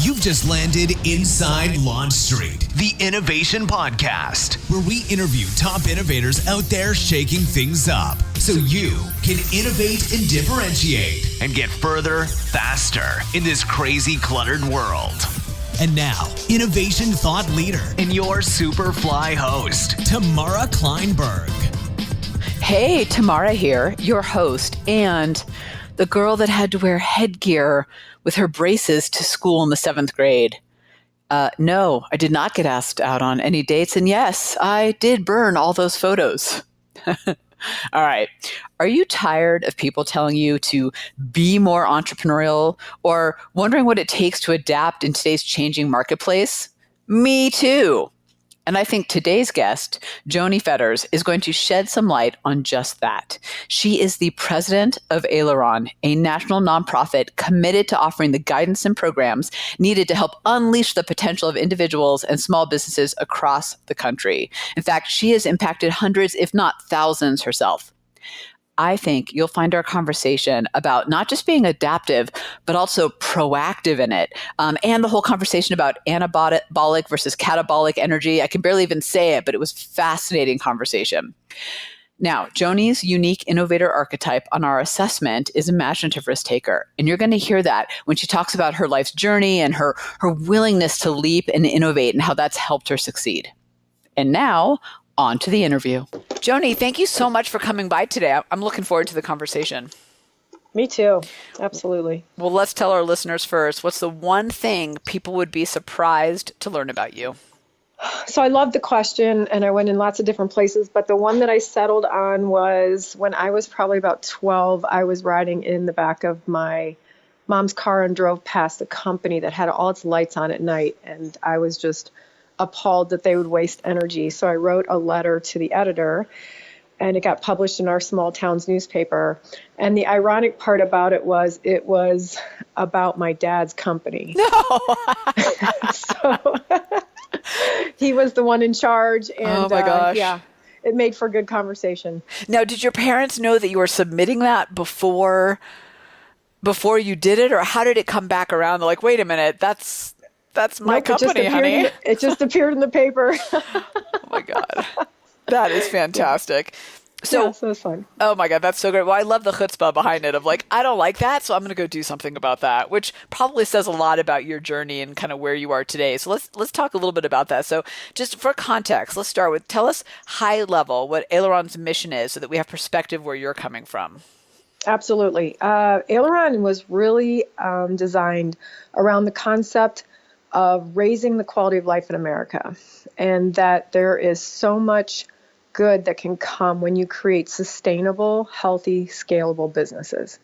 You've just landed Inside LaunchStreet, the innovation podcast, where we interview top innovators out there shaking things up so you can innovate and differentiate and get further, faster in this crazy, cluttered world. And now, innovation thought leader and your Superfly host, Tamara Kleinberg. Hey, Tamara here, your host, and the girl that had to wear headgear with her braces to school in the 7th grade. No, I did not get asked out on any dates. And yes, I did burn all those photos. All right. Are you tired of people telling you to be more entrepreneurial or wondering what it takes to adapt in today's changing marketplace? Me too. And I think today's guest, Joni Fedders, is going to shed some light on just that. She is the president of Aileron, a national nonprofit committed to offering the guidance and programs needed to help unleash the potential of individuals and small businesses across the country. In fact, she has impacted hundreds, if not thousands herself. I think you'll find our conversation about not just being adaptive, but also proactive in it. And the whole conversation about anabolic versus catabolic energy. I can barely even say it, but it was a fascinating conversation. Now, Joni's unique innovator archetype on our assessment is imaginative risk taker. And you're going to hear that when she talks about her life's journey and her willingness to leap and innovate and how that's helped her succeed. And now, on to the interview. Joni, thank you so much for coming by today. I'm looking forward to the conversation. Me too. Absolutely. Well, let's tell our listeners first, what's the one thing people would be surprised to learn about you? So I love the question, and I went in lots of different places, but the one that I settled on was when I was probably about 12, I was riding in the back of my mom's car and drove past a company that had all its lights on at night, and I was just appalled that they would waste energy. So I wrote a letter to the editor, and it got published in our small town's newspaper. And the ironic part about it was about my dad's company. No. So he was the one in charge. And, oh my gosh. Yeah, it made for good conversation. Now, did your parents know that you were submitting that before you did it? Or how did it come back around? They're like, wait a minute, that's my company, honey. It just appeared in the paper. Oh my God. That is fantastic. So it's fun. Oh my God, that's so great. Well, I love the chutzpah behind it of like, I don't like that, so I'm going to go do something about that, which probably says a lot about your journey and kind of where you are today. So let's talk a little bit about that. So just for context, let's start with, tell us high level what Aileron's mission is so that we have perspective where you're coming from. Absolutely. Aileron was really designed around the concept of raising the quality of life in America, and that there is so much good that can come when you create sustainable, healthy, scalable businesses.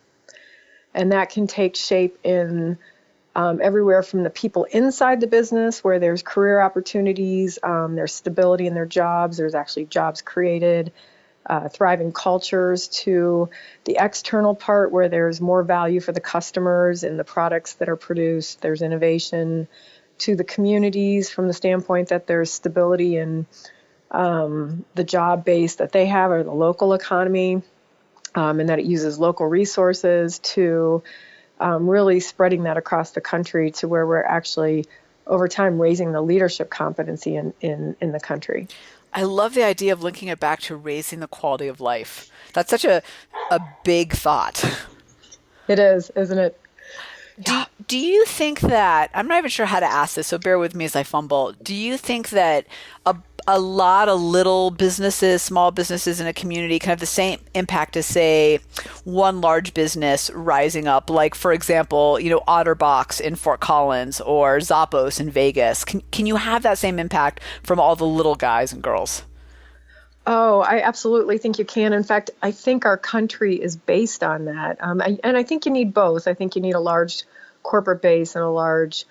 And that can take shape in everywhere from the people inside the business, where there's career opportunities, there's stability in their jobs, there's actually jobs created, thriving cultures, to the external part where there's more value for the customers in the products that are produced, there's innovation, to the communities from the standpoint that there's stability in the job base that they have, or the local economy, and that it uses local resources, to really spreading that across the country to where we're actually, over time, raising the leadership competency in the country. I love the idea of linking it back to raising the quality of life. That's such a big thought. It is, isn't it? Do you think that, I'm not even sure how to ask this, so bear with me as I fumble. Do you think that a lot of little businesses, small businesses in a community can have the same impact as, say, one large business rising up? Like, for example, Otterbox in Fort Collins or Zappos in Vegas. Can you have that same impact from all the little guys and girls? Oh, I absolutely think you can. In fact, I think our country is based on that. And I think you need both. I think you need a large corporate base and a large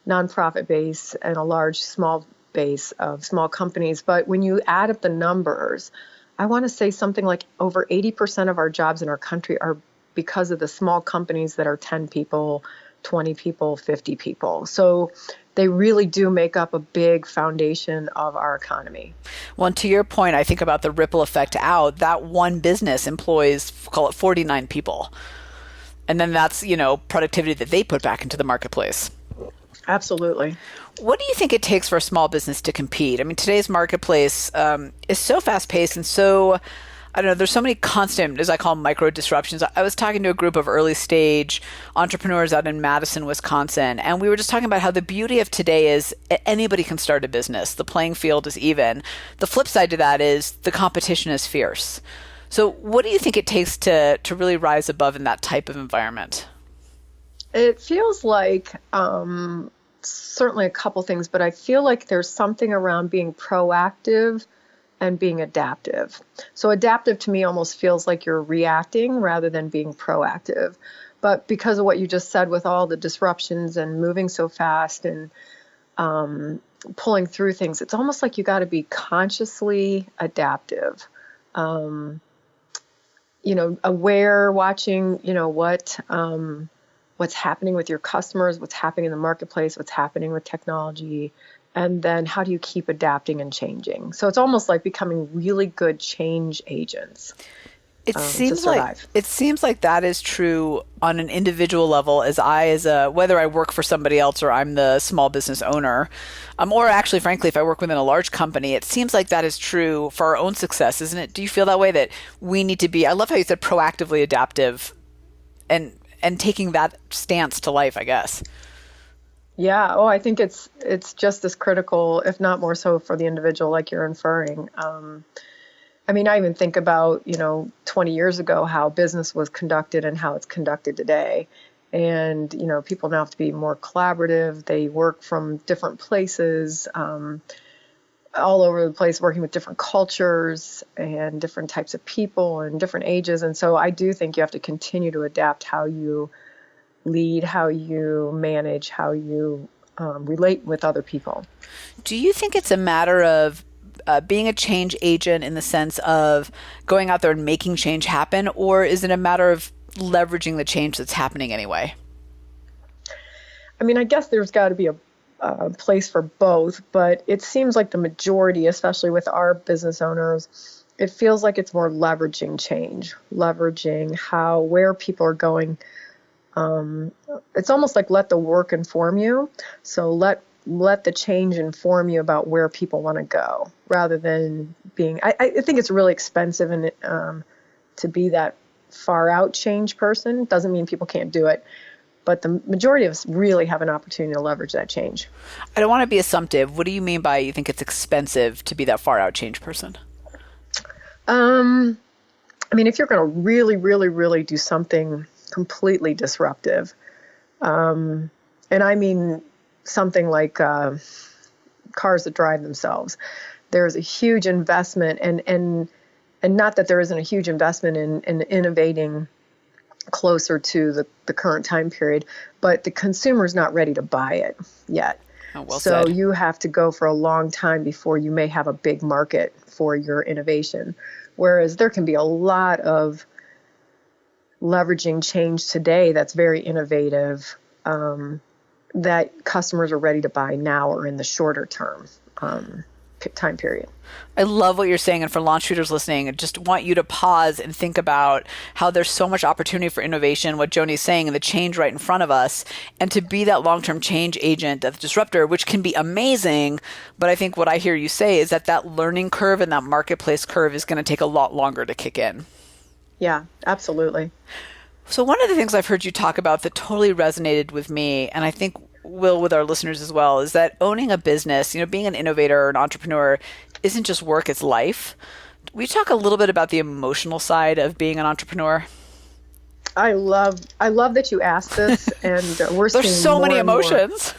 nonprofit base and a large small base of small companies. But when you add up the numbers, I want to say something like over 80% of our jobs in our country are because of the small companies that are 10 people, 20 people, 50 people. So they really do make up a big foundation of our economy. Well, and to your point, I think about the ripple effect out. That one business employs, call it 49 people. And then that's, productivity that they put back into the marketplace. Absolutely. What do you think it takes for a small business to compete? I mean, today's marketplace is so fast-paced and so, I don't know, there's so many constant, as I call them, micro disruptions. I was talking to a group of early stage entrepreneurs out in Madison, Wisconsin, and we were just talking about how the beauty of today is anybody can start a business. The playing field is even. The flip side to that is the competition is fierce. So what do you think it takes to really rise above in that type of environment? It feels like certainly a couple things, but I feel like there's something around being proactive and being adaptive. So adaptive to me almost feels like you're reacting rather than being proactive. But because of what you just said with all the disruptions and moving so fast and pulling through things, it's almost like you got to be consciously adaptive. Aware, watching, what's happening with your customers, what's happening in the marketplace, what's happening with technology, and then how do you keep adapting and changing? So it's almost like becoming really good change agents. It seems like that is true on an individual level whether I work for somebody else or I'm the small business owner, or actually, frankly, if I work within a large company, it seems like that is true for our own success, isn't it? Do you feel that way, that we need to be, I love how you said proactively adaptive and taking that stance to life, I guess. Yeah. Oh, I think it's just as critical, if not more so, for the individual, like you're inferring. I even think about, 20 years ago, how business was conducted and how it's conducted today. And, people now have to be more collaborative. They work from different places, all over the place, working with different cultures and different types of people and different ages. And so I do think you have to continue to adapt how you lead, how you manage, how you relate with other people. Do you think it's a matter of being a change agent in the sense of going out there and making change happen, or is it a matter of leveraging the change that's happening anyway? I guess there's got to be a place for both, but it seems like the majority, especially with our business owners, it feels like it's more leveraging change, leveraging where people are going. It's almost like let the work inform you. So let the change inform you about where people want to go, rather than being, I think it's really expensive and to be that far out change person. Doesn't mean people can't do it, but the majority of us really have an opportunity to leverage that change. I don't want to be assumptive. What do you mean by you think it's expensive to be that far out change person? If you're going to really, really, really do something completely disruptive, and I mean something like cars that drive themselves, there's a huge investment, and not that there isn't a huge investment in innovating closer to the current time period, but the consumer's not ready to buy it yet. Oh, well so said. You have to go for a long time before you may have a big market for your innovation. Whereas there can be a lot of leveraging change today that's very innovative, that customers are ready to buy now or in the shorter term time period. I love what you're saying. And for launch readers listening, I just want you to pause and think about how there's so much opportunity for innovation, what Joni's saying, and the change right in front of us, and to be that long-term change agent, that disruptor, which can be amazing. But I think what I hear you say is that learning curve and that marketplace curve is going to take a lot longer to kick in. Yeah, absolutely. So one of the things I've heard you talk about that totally resonated with me, and I think will with our listeners as well, is that owning a business, being an innovator or an entrepreneur isn't just work, it's life. We talk a little bit about the emotional side of being an entrepreneur. I love that you asked this, and we're seeing there's so many emotions.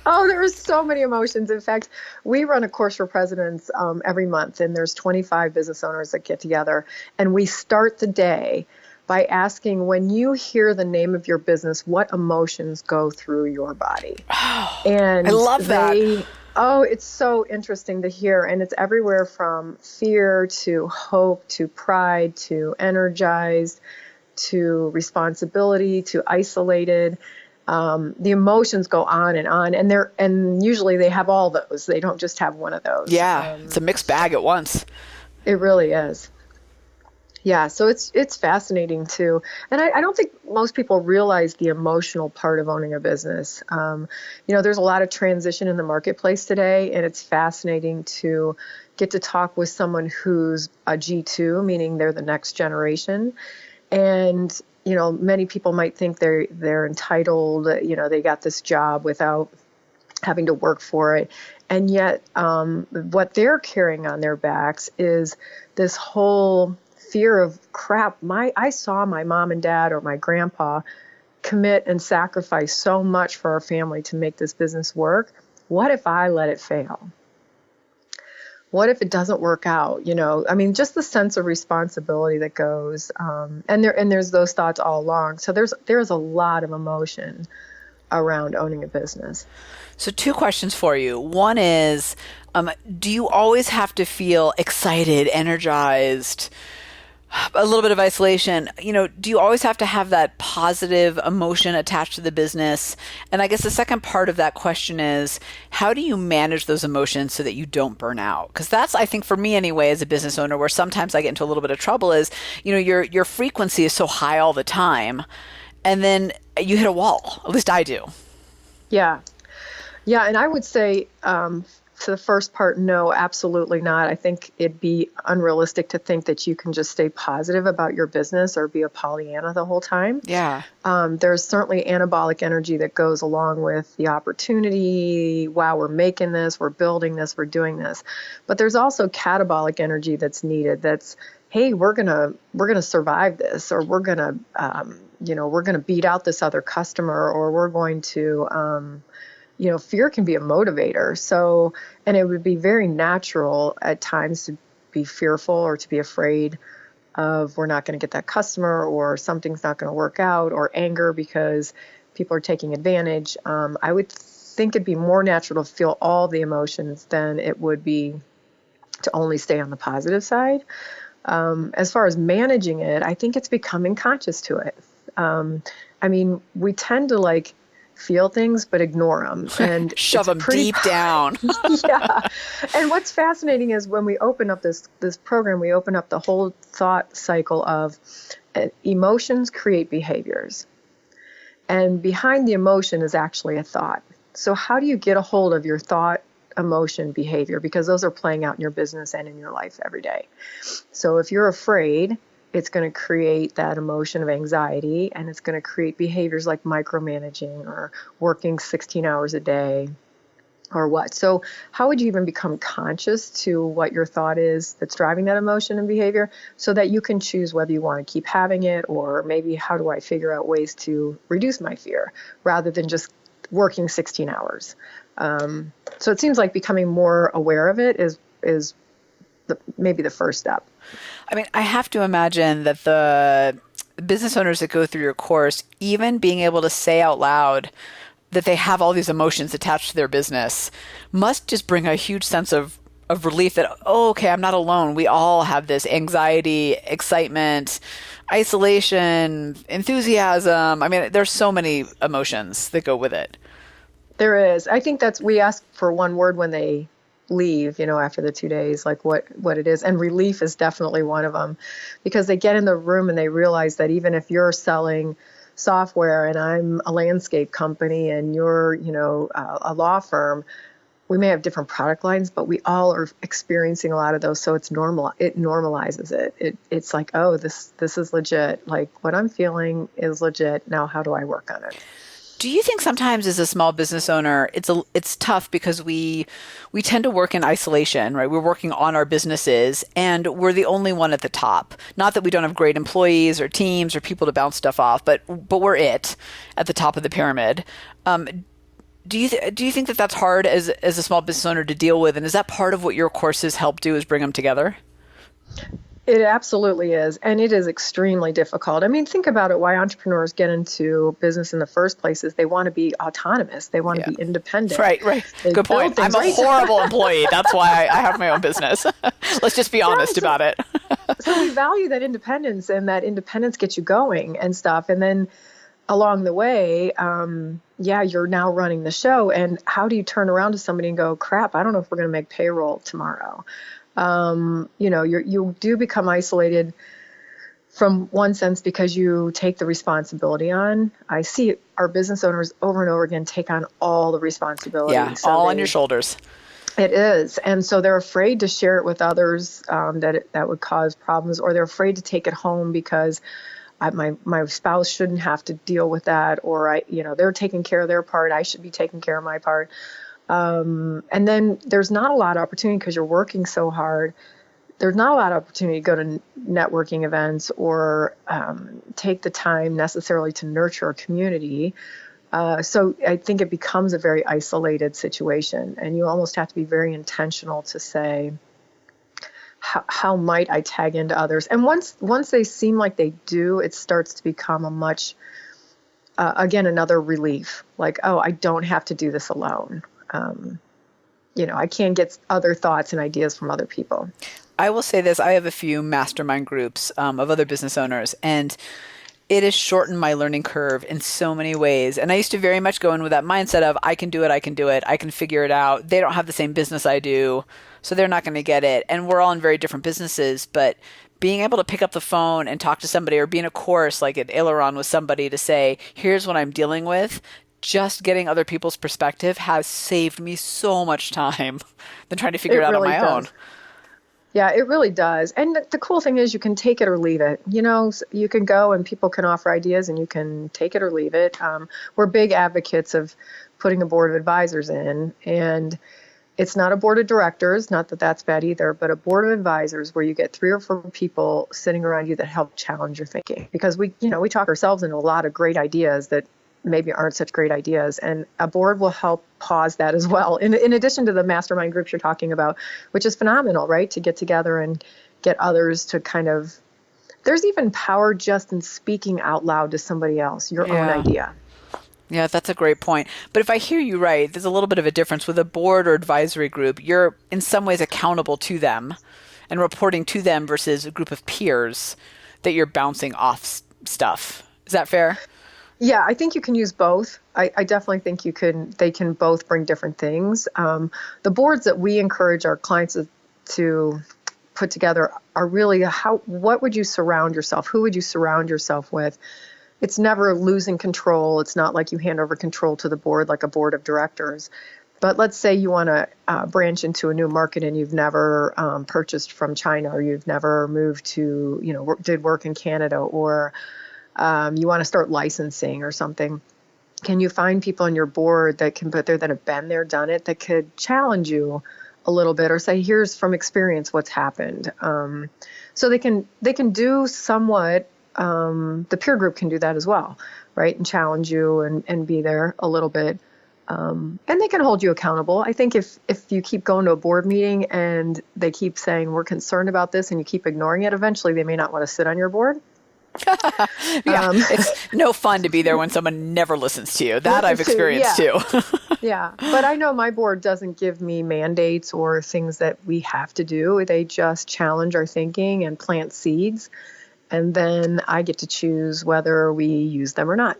Oh, there are so many emotions. In fact, we run a course for presidents every month, and there's 25 business owners that get together, and we start the day by asking, when you hear the name of your business, what emotions go through your body? Oh, and I love that. Oh, it's so interesting to hear. And it's everywhere from fear to hope to pride to energized to responsibility to isolated. The emotions go on, and usually they have all those. They don't just have one of those. Yeah, it's a mixed bag at once. It really is. Yeah, so it's fascinating too, and I don't think most people realize the emotional part of owning a business. There's a lot of transition in the marketplace today, and it's fascinating to get to talk with someone who's a G2, meaning they're the next generation. And many people might think they're entitled. They got this job without having to work for it, and yet what they're carrying on their backs is this whole fear of crap. I saw my mom and dad or my grandpa commit and sacrifice so much for our family to make this business work. What if I let it fail? What if it doesn't work out? Just the sense of responsibility that goes, and there's those thoughts all along. So there's a lot of emotion around owning a business. So 2 questions for you. One is, do you always have to feel excited, energized, a little bit of isolation? Do you always have to have that positive emotion attached to the business? And I guess the second part of that question is, how do you manage those emotions so that you don't burn out? Because that's, I think for me anyway, as a business owner, where sometimes I get into a little bit of trouble is, your frequency is so high all the time, and then you hit a wall. At least I do. Yeah. And I would say, to the first part, no, absolutely not. I think it'd be unrealistic to think that you can just stay positive about your business or be a Pollyanna the whole time. Yeah. There's certainly anabolic energy that goes along with the opportunity. Wow, we're making this, we're building this, we're doing this. But there's also catabolic energy that's needed. That's, hey, we're gonna survive this, or we're gonna beat out this other customer, or we're going to fear can be a motivator. So, and it would be very natural at times to be fearful or to be afraid of we're not going to get that customer, or something's not going to work out, or anger because people are taking advantage. I would think it'd be more natural to feel all the emotions than it would be to only stay on the positive side. As far as managing it, I think it's becoming conscious to it. We tend to feel things but ignore them and shove them deep down. Yeah. And what's fascinating is when we open up this program, we open up the whole thought cycle of emotions create behaviors, and behind the emotion is actually a thought. So how do you get a hold of your thought, emotion, behavior? Because those are playing out in your business and in your life every day. So if you're afraid, it's going to create that emotion of anxiety, and it's going to create behaviors like micromanaging or working 16 hours a day or what. So how would you even become conscious to what your thought is that's driving that emotion and behavior, so that you can choose whether you want to keep having it, or maybe how do I figure out ways to reduce my fear rather than just working 16 hours. So it seems like becoming more aware of it is maybe the first step. I have to imagine that the business owners that go through your course, even being able to say out loud that they have all these emotions attached to their business, must just bring a huge sense of relief that, oh, okay, I'm not alone. We all have this anxiety, excitement, isolation, enthusiasm. There's so many emotions that go with it. There is. I think we ask for one word when they leave, after the 2 days, like what it is. And relief is definitely one of them, because they get in the room and they realize that even if you're selling software and I'm a landscape company and you're, a law firm, we may have different product lines, but we all are experiencing a lot of those. So it's normal. It normalizes it. It's like, oh, this is legit. Like what I'm feeling is legit. Now, how do I work on it? Do you think sometimes as a small business owner, it's tough because we tend to work in isolation, right? We're working on our businesses and we're the only one at the top. Not that we don't have great employees or teams or people to bounce stuff off, but we're at the top of the pyramid. Do you think that that's hard as a small business owner to deal with? And is that part of what your courses help do, is bring them together? It absolutely is. And it is extremely difficult. Think about it. Why entrepreneurs get into business in the first place is they want to be autonomous. They want to be independent. Right. Good point. I'm a horrible employee. That's why I have my own business. Let's just be honest about it. So we value that independence, and that independence gets you going and stuff. And then along the way, you're now running the show. And how do you turn around to somebody and go, crap, I don't know if we're going to make payroll tomorrow. You do become isolated from one sense, because you take the responsibility on. I see our business owners over and over again take on all the responsibility. Yeah, So all on your shoulders. It is. And so they're afraid to share it with others, that would cause problems, or they're afraid to take it home because my spouse shouldn't have to deal with that, or they're taking care of their part. I should be taking care of my part. And then there's not a lot of opportunity because you're working so hard. There's not a lot of opportunity to go to networking events or take the time necessarily to nurture a community. So I think it becomes a very isolated situation, and you almost have to be very intentional to say, how might I tag into others? And once they seem like they do, it starts to become a much, again, another relief. Like, oh, I don't have to do this alone. I can get other thoughts and ideas from other people. I will say this. I have a few mastermind groups of other business owners, and it has shortened my learning curve in so many ways. And I used to very much go in with that mindset of, I can do it, I can figure it out. They don't have the same business I do, so they're not going to get it. And we're all in very different businesses, but being able to pick up the phone and talk to somebody, or be in a course like at Aileron with somebody to say, here's what I'm dealing with, just getting other people's perspective has saved me so much time than trying to figure it out on my own. Yeah, it really does. And the cool thing is you can take it or leave it. You can go and people can offer ideas and you can take it or leave it. We're big advocates of putting a board of advisors in, and it's not a board of directors, not that that's bad either, but a board of advisors where you get 3 or 4 people sitting around you that help challenge your thinking. Because we talk ourselves into a lot of great ideas that maybe aren't such great ideas. And a board will help pause that as well. In addition to the mastermind groups you're talking about, which is phenomenal, right? To get together and get others to there's even power just in speaking out loud to somebody else, your own idea. Yeah, that's a great point. But if I hear you right, there's a little bit of a difference with a board or advisory group. You're in some ways accountable to them and reporting to them versus a group of peers that you're bouncing off stuff. Is that fair? Yeah, I think you can use both. I definitely think they can both bring different things. The boards that we encourage our clients to put together are really what would you surround yourself? Who would you surround yourself with? It's never losing control. It's not like you hand over control to the board like a board of directors. But let's say you want to branch into a new market and you've never purchased from China, or you've never moved to, did work in Canada, or you want to start licensing or something. Can you find people on your board that can put there, that have been there, done it, that could challenge you a little bit, or say, here's from experience what's happened. So they can do somewhat. The peer group can do that as well, right? And challenge you and be there a little bit. And they can hold you accountable. I think if you keep going to a board meeting and they keep saying, we're concerned about this, and you keep ignoring it, eventually they may not want to sit on your board. It's no fun to be there when someone never listens to you. That I've experienced too. Yeah. But I know my board doesn't give me mandates or things that we have to do. They just challenge our thinking and plant seeds. And then I get to choose whether we use them or not.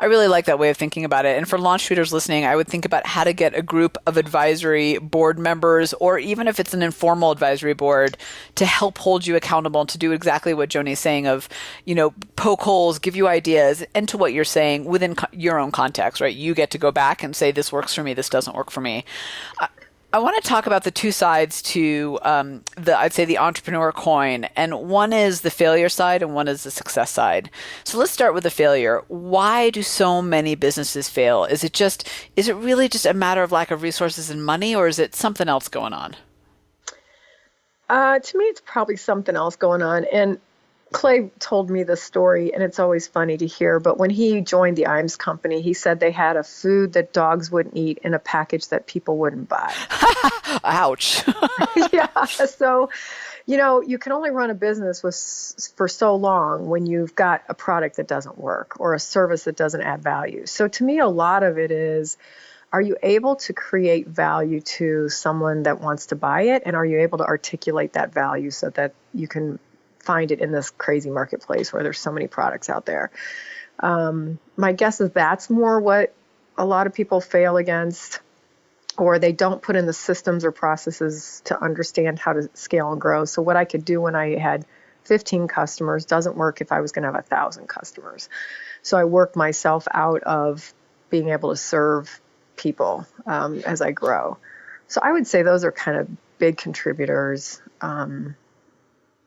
I really like that way of thinking about it. And for LaunchStreeters listening, I would think about how to get a group of advisory board members, or even if it's an informal advisory board, to help hold you accountable and to do exactly what Joni's saying of, poke holes, give you ideas, and to what you're saying within your own context, right? You get to go back and say, this works for me, this doesn't work for me. I want to talk about the two sides to I'd say the entrepreneur coin, and one is the failure side and one is the success side. So let's start with the failure. Why do so many businesses fail? Is it really just a matter of lack of resources and money, or is it something else going on? To me, it's probably something else going on. And Clay told me this story, and it's always funny to hear, but when he joined the Iams company, he said they had a food that dogs wouldn't eat in a package that people wouldn't buy. Ouch. Yeah. So, you can only run a business for so long when you've got a product that doesn't work or a service that doesn't add value. So to me, a lot of it is, are you able to create value to someone that wants to buy it? And are you able to articulate that value so that you can find it in this crazy marketplace where there's so many products out there? My guess is that's more what a lot of people fail against, or they don't put in the systems or processes to understand how to scale and grow. So what I could do when I had 15 customers doesn't work if I was going to have 1,000 customers. So I worked myself out of being able to serve people as I grow. So I would say those are kind of big contributors,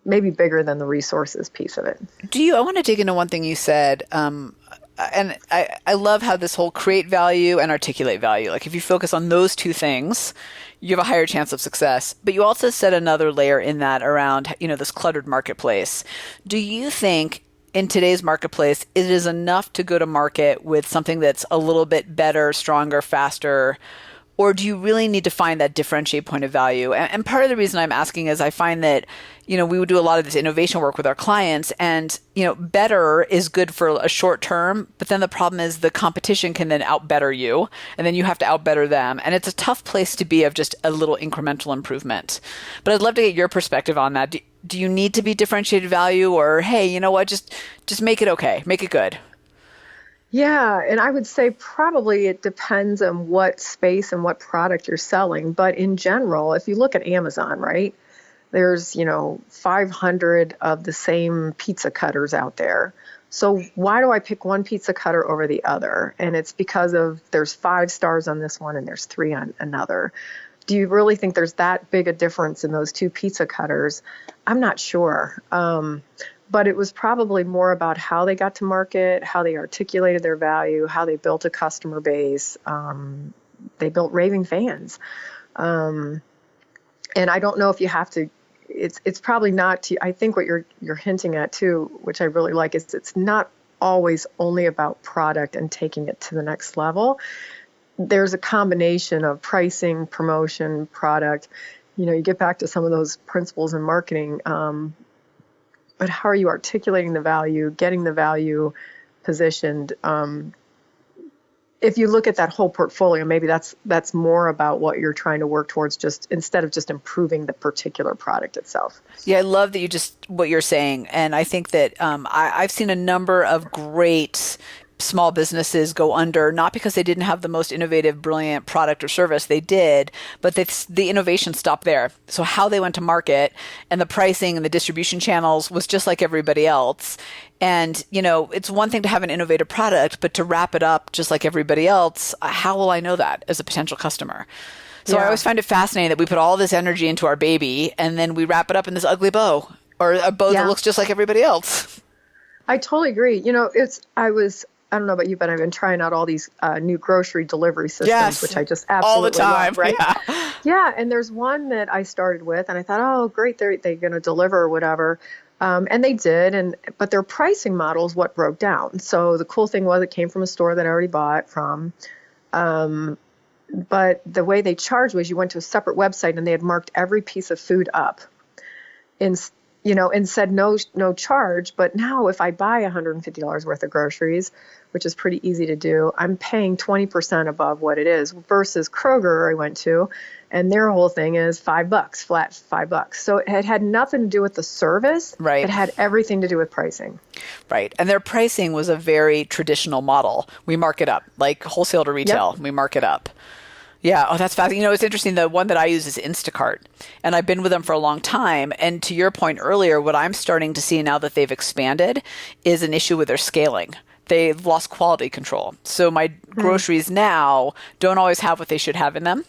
maybe bigger than the resources piece of it. I want to dig into one thing you said, and I love how this whole create value and articulate value, like if you focus on those two things, you have a higher chance of success. But you also said another layer in that around, this cluttered marketplace. Do you think in today's marketplace, it is enough to go to market with something that's a little bit better, stronger, faster? Or do you really need to find that differentiate point of value? And part of the reason I'm asking is I find that, we would do a lot of this innovation work with our clients, and, better is good for a short term, but then the problem is the competition can then outbetter you, and then you have to outbetter them. And it's a tough place to be of just a little incremental improvement. But I'd love to get your perspective on that. Do you need to be differentiated value, or, hey, you know what, just make it okay, make it good? Yeah, and I would say probably it depends on what space and what product you're selling. But in general, if you look at Amazon, right, there's, 500 of the same pizza cutters out there. So why do I pick one pizza cutter over the other? And it's because of there's 5 stars on this one and there's 3 on another. Do you really think there's that big a difference in those 2 pizza cutters? I'm not sure. But it was probably more about how they got to market, how they articulated their value, how they built a customer base. They built raving fans. And I don't know if you have to, it's probably not, I think what you're hinting at too, which I really like, is it's not always only about product and taking it to the next level. There's a combination of pricing, promotion, product. You get back to some of those principles in marketing, but how are you articulating the value, getting the value positioned? If you look at that whole portfolio, maybe that's more about what you're trying to work towards, just instead of just improving the particular product itself. Yeah, I love that what you're saying. And I think that I've seen a number of great small businesses go under, not because they didn't have the most innovative, brilliant product or service. They did, but the innovation stopped there. So how they went to market and the pricing and the distribution channels was just like everybody else. And, it's one thing to have an innovative product, but to wrap it up just like everybody else, how will I know that as a potential customer? So I always find it fascinating that we put all this energy into our baby and then we wrap it up in this ugly bow, or a bow that looks just like everybody else. I totally agree. I don't know about you, but I've been trying out all these new grocery delivery systems, which I just absolutely all the time, love, right? Yeah. Yeah, and there's one that I started with, and I thought, oh, great, they're going to deliver or whatever, and they did, but their pricing model is what broke down. So the cool thing was it came from a store that I already bought from, but the way they charged was you went to a separate website and they had marked every piece of food up and said no charge. But now if I buy $150 worth of groceries, which is pretty easy to do, I'm paying 20% above what it is, versus Kroger I went to, and their whole thing is $5, flat $5. So it had nothing to do with the service. Right. It had everything to do with pricing. Right. And their pricing was a very traditional model. We mark it up, like wholesale to retail. Yep. We mark it up. Yeah. Oh, that's fascinating. It's interesting. The one that I use is Instacart, and I've been with them for a long time. And to your point earlier, what I'm starting to see now that they've expanded is an issue with their scaling. They've lost quality control. So my groceries now don't always have what they should have in them.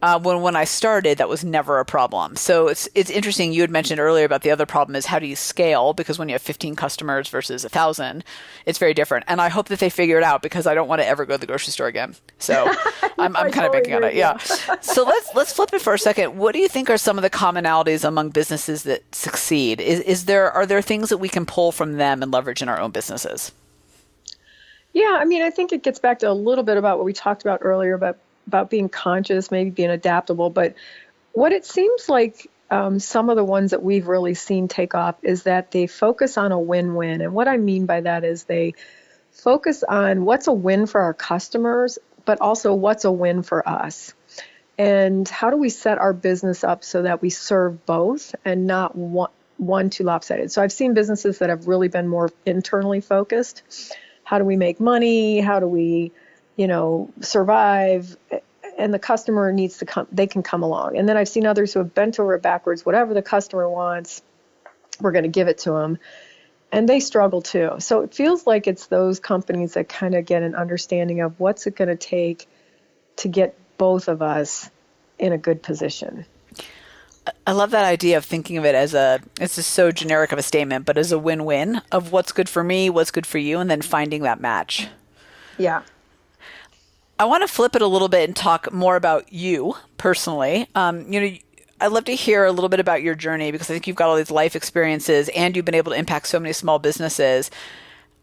When I started, that was never a problem. So it's interesting. You had mentioned earlier about the other problem is how do you scale? Because when you have 15 customers versus 1,000, it's very different. And I hope that they figure it out, because I don't want to ever go to the grocery store again. So I'm kind of banking on it. Yeah. So let's flip it for a second. What do you think are some of the commonalities among businesses that succeed? Are there things that we can pull from them and leverage in our own businesses? Yeah, I think it gets back to a little bit about what we talked about earlier about being conscious, maybe being adaptable. But what it seems like some of the ones that we've really seen take off is that they focus on a win-win. And what I mean by that is they focus on what's a win for our customers, but also what's a win for us. And how do we set our business up so that we serve both and not one too lopsided? So I've seen businesses that have really been more internally focused. How do we make money? How do we survive, and the customer needs to come, they can come along. And then I've seen others who have bent over backwards, whatever the customer wants, we're going to give it to them. And they struggle too. So it feels like it's those companies that kind of get an understanding of what's it going to take to get both of us in a good position. I love that idea of thinking of it as it's just so generic of a statement, but as a win-win of what's good for me, what's good for you, and then finding that match. Yeah. I want to flip it a little bit and talk more about you personally. I'd love to hear a little bit about your journey, because I think you've got all these life experiences and you've been able to impact so many small businesses.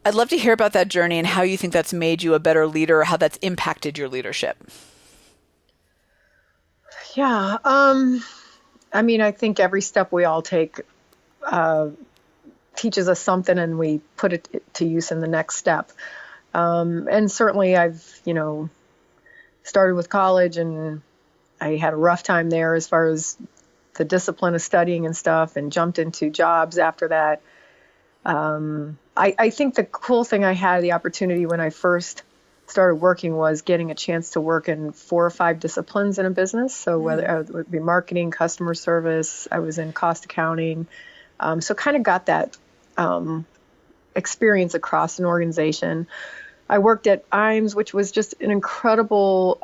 I'd love to hear about that journey and how you think that's made you a better leader, or how that's impacted your leadership. Yeah. I think every step we all take teaches us something, and we put it to use in the next step. And certainly I've, started with college, and I had a rough time there as far as the discipline of studying and stuff, and jumped into jobs after that. I think the cool thing I had the opportunity when I first started working was getting a chance to work in 4 or 5 disciplines in a business. So whether it would be marketing, customer service, I was in cost accounting. So kind of got that experience across an organization. I worked at Iams, which was just an incredible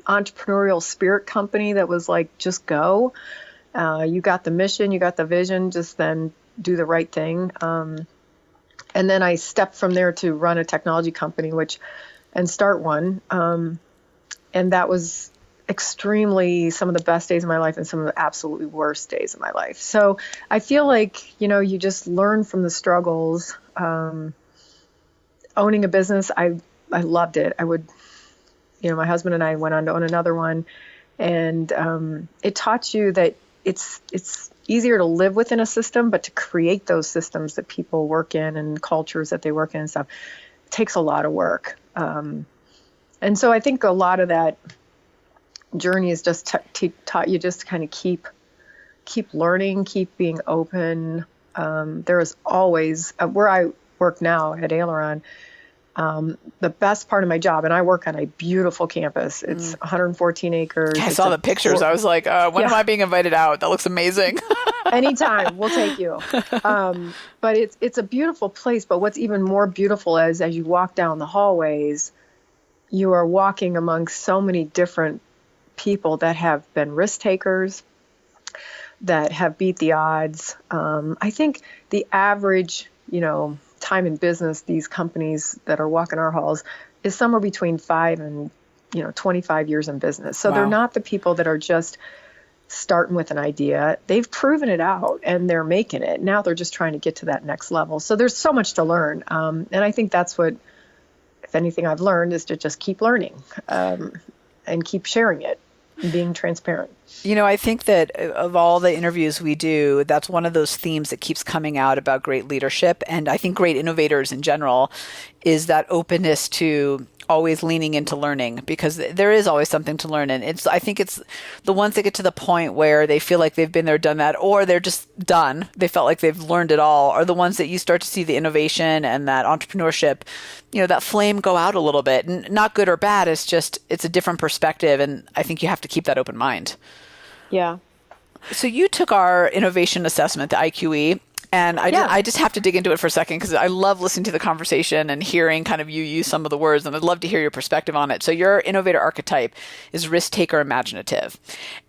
entrepreneurial spirit company that was like, just go. You got the mission, you got the vision, just then do the right thing. And then I stepped from there to run a technology company, and start one. And that was extremely some of the best days of my life and some of the absolutely worst days of my life. So I feel like, you just learn from the struggles. Owning a business, I loved it. I would, my husband and I went on to own another one, and it taught you that it's easier to live within a system, but to create those systems that people work in and cultures that they work in and stuff takes a lot of work. And so I think a lot of that journey is just taught you just to kind of keep learning, keep being open. There is always, where I work now at Aileron, the best part of my job, and I work on a beautiful campus. It's 114 acres. I saw the pictures. I was like, when am I being invited out? That looks amazing. Anytime, we'll take you. But it's a beautiful place. But what's even more beautiful is as you walk down the hallways, you are walking among so many different people that have been risk takers, that have beat the odds. I think the average, time in business, these companies that are walking our halls, is somewhere between 5 and 25 years in business. So They're not the people that are just starting with an idea. They've proven it out and they're making it. Now they're just trying to get to that next level. So there's so much to learn. And I think that's what, if anything I've learned, is to just keep learning and keep sharing it and being transparent. I think that of all the interviews we do, that's one of those themes that keeps coming out about great leadership. And I think great innovators in general is that openness to always leaning into learning, because there is always something to learn. And I think it's the ones that get to the point where they feel like they've been there, done that, or they're just done. They felt like they've learned it all, are the ones that you start to see the innovation and that entrepreneurship, that flame go out a little bit. And not good or bad. It's a different perspective. And I think you have to keep that open mind. Yeah. So you took our innovation assessment, the IQE, and I just have to dig into it for a second, because I love listening to the conversation and hearing kind of you use some of the words, and I'd love to hear your perspective on it. So your innovator archetype is risk taker, imaginative.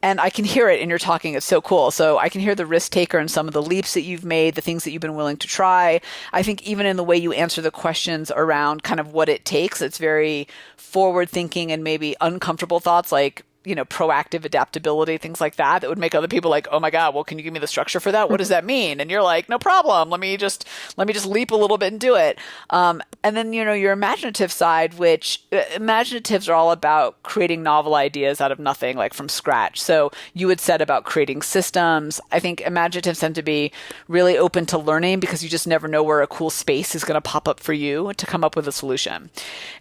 And I can hear it in your talking. It's so cool. So I can hear the risk taker and some of the leaps that you've made, the things that you've been willing to try. I think even in the way you answer the questions around kind of what it takes, it's very forward thinking and maybe uncomfortable thoughts like, proactive adaptability, things like that would make other people like, oh my God, well, can you give me the structure for that? What does that mean? And you're like, no problem. Let me just leap a little bit and do it. And then, your imaginative side, which imaginatives are all about creating novel ideas out of nothing, like from scratch. So you had said about creating systems. I think imaginatives tend to be really open to learning, because you just never know where a cool space is going to pop up for you to come up with a solution.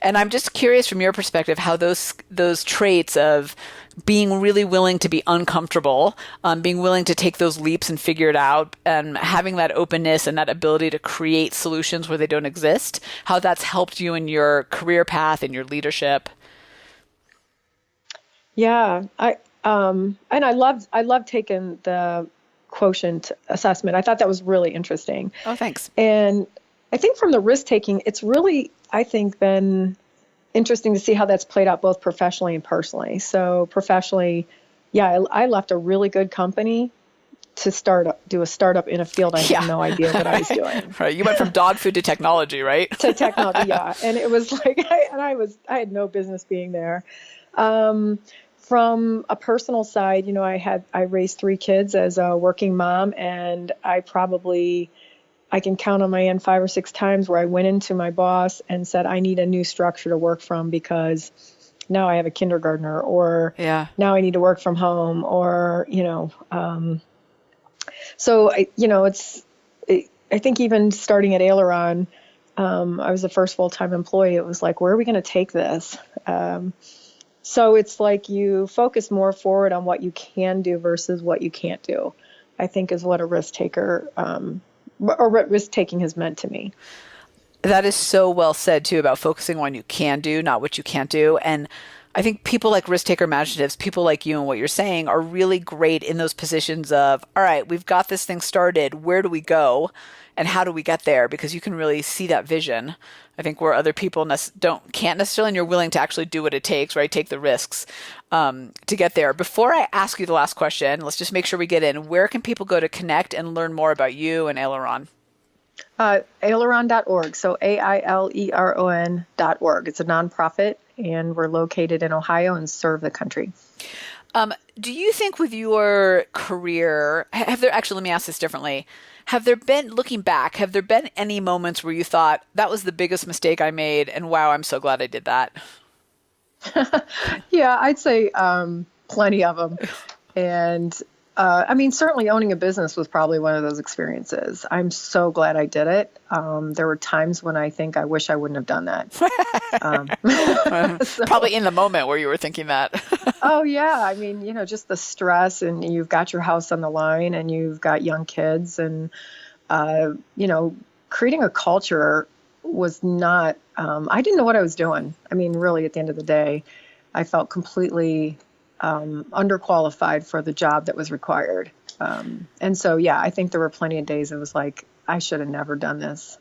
And I'm just curious from your perspective, how those traits of being really willing to be uncomfortable, being willing to take those leaps and figure it out, and having that openness and that ability to create solutions where they don't exist, how that's helped you in your career path and your leadership. Yeah, and I love taking the quotient assessment. I thought that was really interesting. Oh, thanks. And I think from the risk taking, it's really, I think, been interesting to see how that's played out both professionally and personally. So professionally, yeah, I left a really good company to do a startup in a field I had no idea what I was doing. Right. You went from dog food to technology, right? To technology, yeah. And it was like, I had no business being there. From a personal side, I raised 3 kids as a working mom, and I can count on my hand 5 or 6 times where I went into my boss and said, I need a new structure to work from because now I have a kindergartner, or now I need to work from home, or, so, I think even starting at Aileron, I was the first full-time employee. It was like, where are we going to take this? So it's like you focus more forward on what you can do versus what you can't do, I think is what a risk taker, or what risk taking has meant to me. That is so well said too, about focusing on what you can do, not what you can't do. And I think people like risk taker imaginatives, people like you and what you're saying, are really great in those positions of, all right, we've got this thing started. Where do we go? And how do we get there? Because you can really see that vision. I think where other people can't necessarily, and you're willing to actually do what it takes, right? Take the risks to get there. Before I ask you the last question, let's just make sure we get in. Where can people go to connect and learn more about you and Aileron? Aileron.org. So AILERON.org. It's a nonprofit, and we're located in Ohio and serve the country. Do you think with your career, let me ask this differently. Looking back, have there been any moments where you thought that was the biggest mistake I made and wow, I'm so glad I did that? Yeah, I'd say plenty of them. And certainly owning a business was probably one of those experiences. I'm so glad I did it. There were times when I think I wish I wouldn't have done that. Probably in the moment where you were thinking that. Oh, yeah. Just the stress, and you've got your house on the line and you've got young kids, and, creating a culture was not, I didn't know what I was doing. Really, at the end of the day, I felt completely underqualified for the job that was required. And so, yeah, I think there were plenty of days it was like, I should have never done this.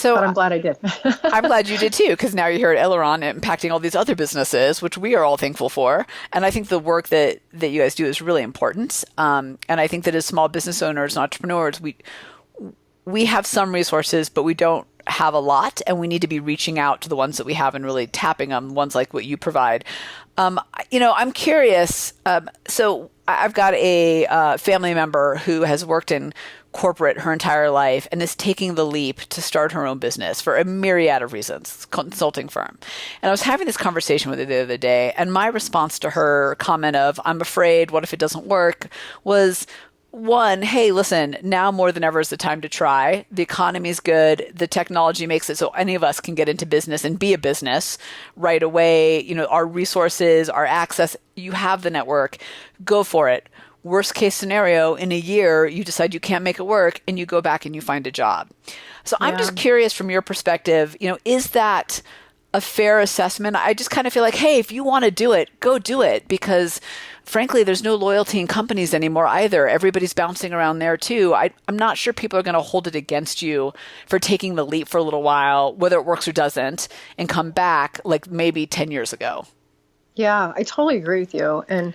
But I'm glad I did. I'm glad you did too, because now you're here at Aileron impacting all these other businesses, which we are all thankful for. And I think the work that you guys do is really important. And I think that as small business owners and entrepreneurs, we have some resources, but we don't have a lot, and we need to be reaching out to the ones that we have and really tapping them, ones like what you provide. I'm curious. So I've got a family member who has worked in corporate her entire life and is taking the leap to start her own business for a myriad of reasons, consulting firm. And I was having this conversation with her the other day, and my response to her comment of, I'm afraid, what if it doesn't work, was, one, hey, listen, now more than ever is the time to try. The economy is good. The technology makes it so any of us can get into business and be a business right away. Our resources, our access, you have the network, go for it. Worst case scenario, in a year, you decide you can't make it work and you go back and you find a job. So I'm just curious from your perspective, is that a fair assessment? I just kind of feel like, hey, if you want to do it, go do it, because frankly, there's no loyalty in companies anymore either. Everybody's bouncing around there too. I'm not sure people are going to hold it against you for taking the leap for a little while, whether it works or doesn't, and come back like maybe 10 years ago. Yeah, I totally agree with you. And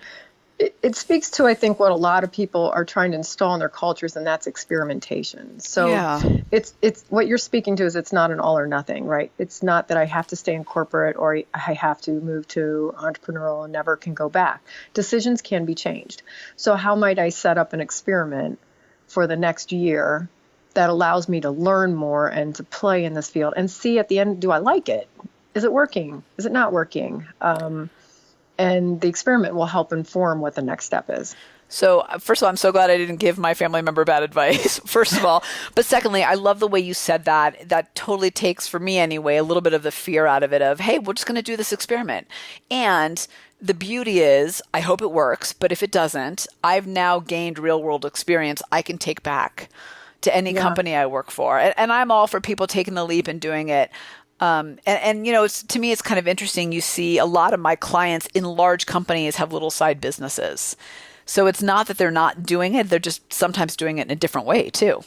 it speaks to, I think, what a lot of people are trying to install in their cultures, and that's experimentation. So it's what you're speaking to is it's not an all or nothing, right? It's not that I have to stay in corporate or I have to move to entrepreneurial and never can go back. Decisions can be changed. So how might I set up an experiment for the next year that allows me to learn more and to play in this field and see at the end, do I like it? Is it working? Is it not working? And the experiment will help inform what the next step is. So first of all, I'm so glad I didn't give my family member bad advice, first of all. But secondly, I love the way you said that. That totally takes, for me anyway, a little bit of the fear out of it of, hey, we're just going to do this experiment. And the beauty is, I hope it works. But if it doesn't, I've now gained real world experience I can take back to any company I work for. And I'm all for people taking the leap and doing it. To me, it's kind of interesting. You see a lot of my clients in large companies have little side businesses. So it's not that they're not doing it, they're just sometimes doing it in a different way too.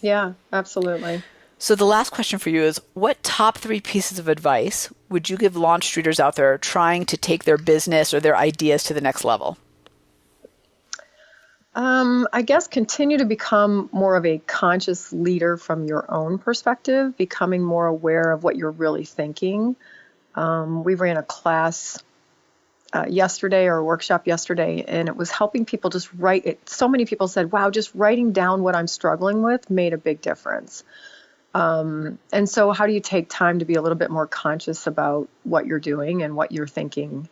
Yeah, absolutely. So the last question for you is, what top 3 pieces of advice would you give launch streeters out there trying to take their business or their ideas to the next level? I guess continue to become more of a conscious leader from your own perspective, becoming more aware of what you're really thinking. We ran a class yesterday, or a workshop yesterday, and it was helping people just write it. So many people said, wow, just writing down what I'm struggling with made a big difference. And so how do you take time to be a little bit more conscious about what you're doing and what you're thinking?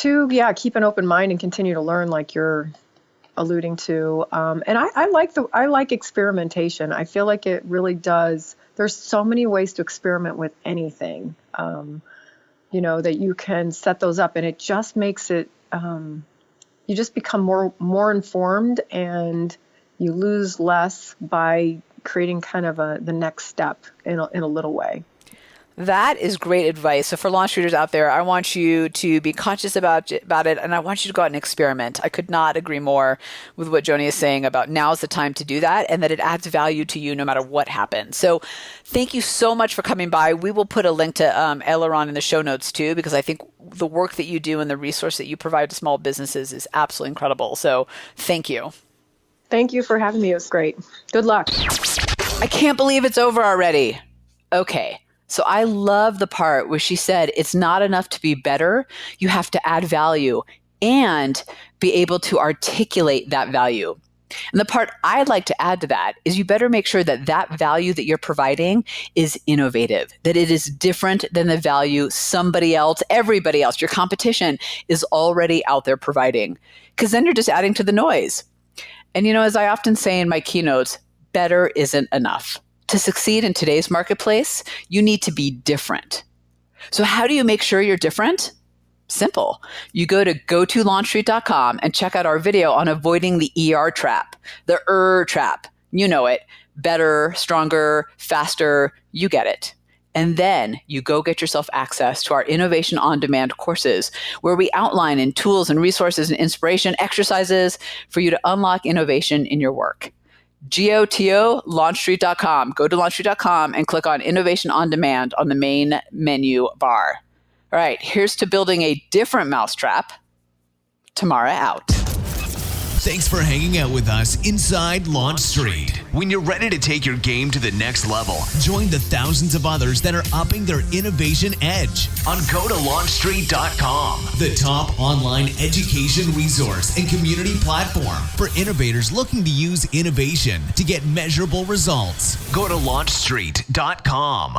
To, keep an open mind and continue to learn, like you're alluding to. And I like experimentation. I feel like it really does. There's so many ways to experiment with anything, that you can set those up, and it just makes it, you just become more informed, and you lose less by creating kind of the next step in a little way. That is great advice. So for launch streeters out there, I want you to be conscious about it, and I want you to go out and experiment. I could not agree more with what Joni is saying about now's the time to do that, and that it adds value to you no matter what happens. So thank you so much for coming by. We will put a link to Aileron in the show notes too, because I think the work that you do and the resource that you provide to small businesses is absolutely incredible. So thank you. Thank you for having me. It was great. Good luck. I can't believe it's over already. Okay. So I love the part where she said, it's not enough to be better. You have to add value and be able to articulate that value. And the part I'd like to add to that is you better make sure that that value that you're providing is innovative, that it is different than the value somebody else, everybody else, your competition is already out there providing. Because then you're just adding to the noise. And, as I often say in my keynotes, better isn't enough. To succeed in today's marketplace, you need to be different. So how do you make sure you're different? Simple. You go to go-to-launchstreet.com and check out our video on avoiding the ER trap, the trap. You know it. Better, stronger, faster. You get it. And then you go get yourself access to our Innovation on Demand courses, where we outline in tools and resources and inspiration exercises for you to unlock innovation in your work. GOTO, launchstreet.com. Go to launchstreet.com and click on Innovation on Demand on the main menu bar. All right, here's to building a different mousetrap. Tamara out. Thanks for hanging out with us inside Launch Street. When you're ready to take your game to the next level, join the thousands of others that are upping their innovation edge on GoToLaunchStreet.com, the top online education resource and community platform for innovators looking to use innovation to get measurable results. Go to LaunchStreet.com.